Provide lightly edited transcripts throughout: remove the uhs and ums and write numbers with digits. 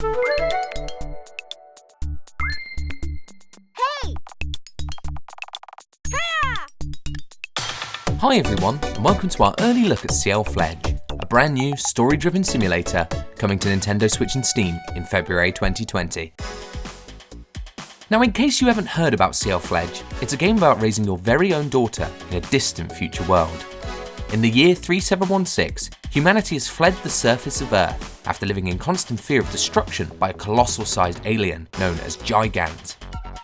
Hey! Hi everyone, and welcome to our early look at Ciel Fledge, a brand new story-driven simulator coming to Nintendo Switch and Steam in February 2020. Now, in case you haven't heard about Ciel Fledge, it's a game about raising your very own daughter in a distant future world. In the year 3716, humanity has fled the surface of Earth after living in constant fear of destruction by a colossal-sized alien known as Gigant.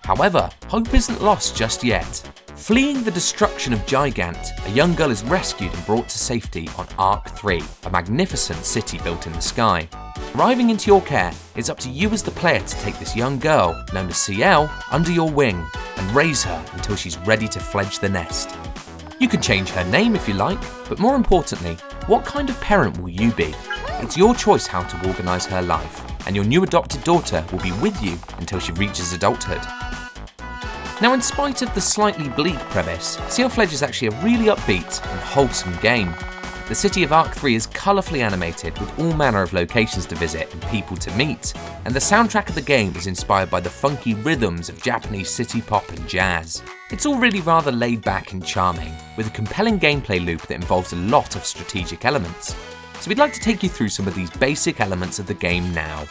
However, hope isn't lost just yet. Fleeing the destruction of Gigant, a young girl is rescued and brought to safety on Ark 3, a magnificent city built in the sky. Arriving into your care, it's up to you as the player to take this young girl, known as Ciel, under your wing and raise her until she's ready to fledge the nest. You can change her name if you like, but more importantly, what kind of parent will you be? It's your choice how to organise her life, and your new adopted daughter will be with you until she reaches adulthood. Now, in spite of the slightly bleak premise, Ciel Fledge is actually a really upbeat and wholesome game. The city of Ark 3 is colourfully animated with all manner of locations to visit and people to meet, and the soundtrack of the game is inspired by the funky rhythms of Japanese city pop and jazz. It's all really rather laid back and charming, with a compelling gameplay loop that involves a lot of strategic elements. So we'd like to take you through some of these basic elements of the game now.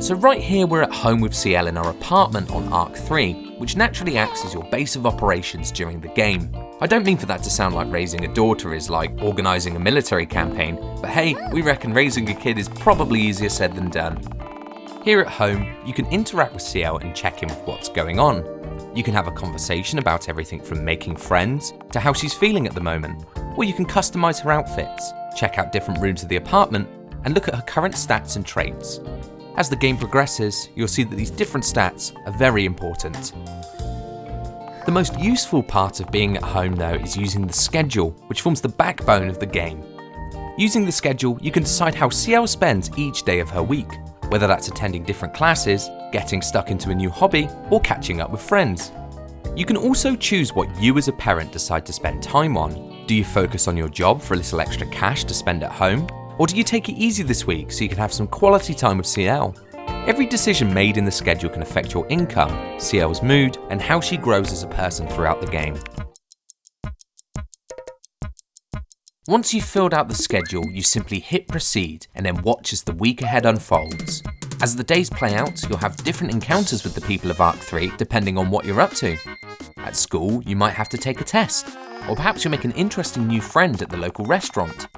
So right here we're at home with Ciel in our apartment on Ark 3, which naturally acts as your base of operations during the game. I don't mean for that to sound like raising a daughter is like organising a military campaign, but hey, we reckon raising a kid is probably easier said than done. Here at home, you can interact with Ciel and check in with what's going on. You can have a conversation about everything from making friends to how she's feeling at the moment, or you can customise her outfits, check out different rooms of the apartment, and look at her current stats and traits. As the game progresses, you'll see that these different stats are very important. The most useful part of being at home though is using the schedule, which forms the backbone of the game. Using the schedule, you can decide how Ciel spends each day of her week, whether that's attending different classes, getting stuck into a new hobby, or catching up with friends. You can also choose what you as a parent decide to spend time on. Do you focus on your job for a little extra cash to spend at home? Or do you take it easy this week so you can have some quality time with Ciel? Every decision made in the schedule can affect your income, Ciel's mood, and how she grows as a person throughout the game. Once you've filled out the schedule, you simply hit proceed and then watch as the week ahead unfolds. As the days play out, you'll have different encounters with the people of Ark 3 depending on what you're up to. At school, you might have to take a test, or perhaps you'll make an interesting new friend at the local restaurant.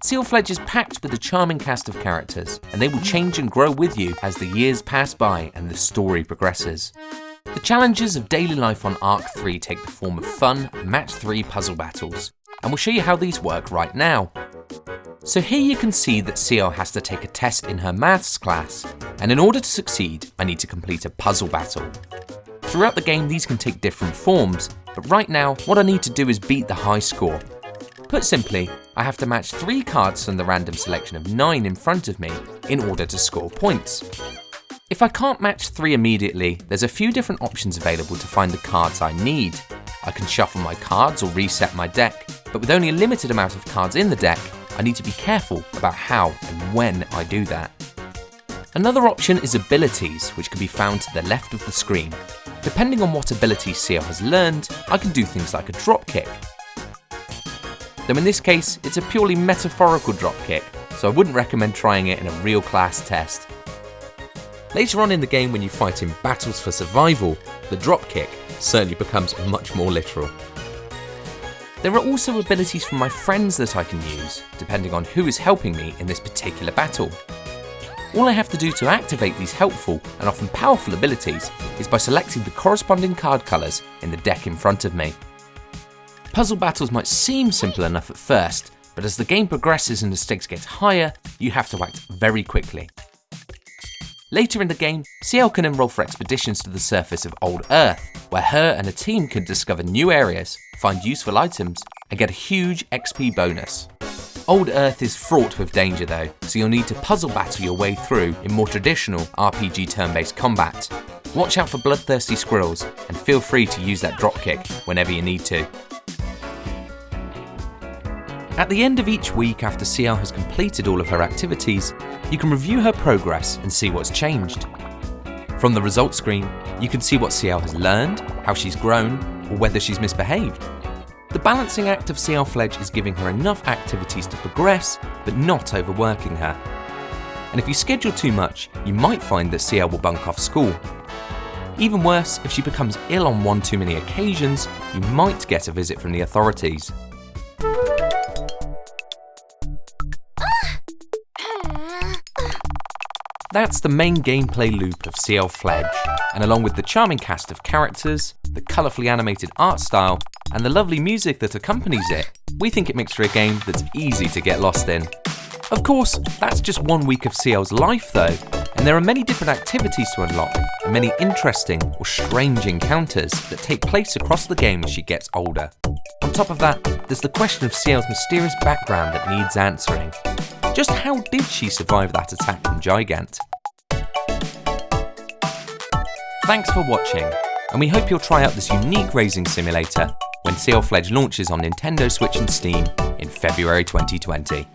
Ciel Fledge is packed with a charming cast of characters, and they will change and grow with you as the years pass by and the story progresses. The challenges of daily life on Ark 3 take the form of fun, match 3 puzzle battles, and we'll show you how these work right now. So here you can see that Ciel has to take a test in her maths class, and in order to succeed, I need to complete a puzzle battle. Throughout the game, these can take different forms, but right now, what I need to do is beat the high score. Put simply, I have to match 3 cards from the random selection of 9 in front of me in order to score points. If I can't match 3 immediately, there's a few different options available to find the cards I need. I can shuffle my cards or reset my deck, but with only a limited amount of cards in the deck, I need to be careful about how and when I do that. Another option is abilities, which can be found to the left of the screen. Depending on what abilities Ciel has learned, I can do things like a drop kick. Though in this case, it's a purely metaphorical dropkick, so I wouldn't recommend trying it in a real class test. Later on in the game, when you fight in battles for survival, the dropkick certainly becomes much more literal. There are also abilities from my friends that I can use, depending on who is helping me in this particular battle. All I have to do to activate these helpful and often powerful abilities is by selecting the corresponding card colours in the deck in front of me. Puzzle battles might seem simple enough at first, but as the game progresses and the stakes get higher, you have to act very quickly. Later in the game, Ciel can enroll for expeditions to the surface of Old Earth, where her and a team can discover new areas, find useful items, and get a huge XP bonus. Old Earth is fraught with danger though, so you'll need to puzzle battle your way through in more traditional RPG turn-based combat. Watch out for bloodthirsty squirrels, and feel free to use that dropkick whenever you need to. At the end of each week after Ciel has completed all of her activities, you can review her progress and see what's changed. From the results screen, you can see what Ciel has learned, how she's grown, or whether she's misbehaved. The balancing act of Ciel Fledge is giving her enough activities to progress, but not overworking her. And if you schedule too much, you might find that Ciel will bunk off school. Even worse, if she becomes ill on one too many occasions, you might get a visit from the authorities. That's the main gameplay loop of Ciel Fledge, and along with the charming cast of characters, the colourfully animated art style, and the lovely music that accompanies it, we think it makes for a game that's easy to get lost in. Of course, that's just 1 week of Ciel's life though, and there are many different activities to unlock, and many interesting or strange encounters that take place across the game as she gets older. On top of that, there's the question of Ciel's mysterious background that needs answering. Just how did she survive that attack from Gigant? Thanks for watching, and we hope you'll try out this unique racing simulator when Ciel Fledge launches on Nintendo Switch and Steam in February 2020.